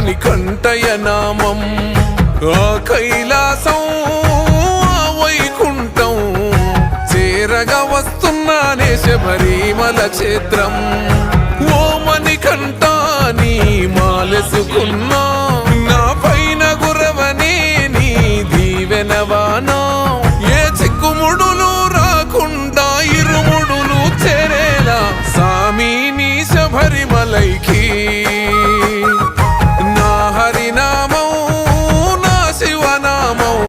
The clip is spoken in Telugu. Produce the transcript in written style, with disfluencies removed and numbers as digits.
మణికంఠయ నామం ఆ కైలాసం ఆ వైకుంఠం చేరగా వస్తున్నానే శబరిమల క్షేత్రం. ఓ మణికంఠ నీ మాలెసుకున్నా నా పైన గురవని నీ దీవెనవానా ఏ చిక్కుముడులు రాకుండా ఇరుముడులు చేరేలా సామి నీ శబరిమలైకి